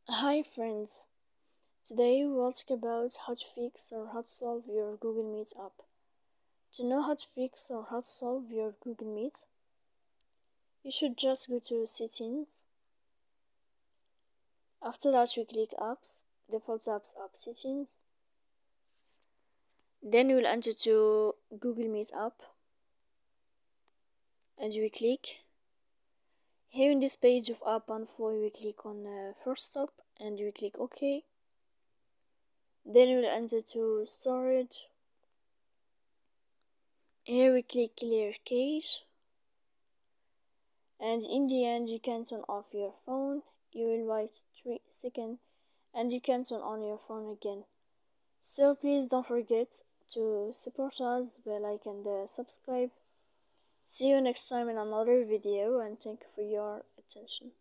Hi friends, today we will talk about how to fix or how to solve your Google Meet app. To know how to fix or how to solve your Google Meet, you should just go to settings. After that we click apps, default apps app settings. Then we will enter to Google Meet app and we click. Here in this page of app info we click on first stop and we click OK. Then we will enter to storage. Here we click clear cache, and in the end you can turn off your phone. You will wait 3 seconds and you can turn on your phone again. So please don't forget to support us by like and subscribe. See you next time in another video, and thank you for your attention.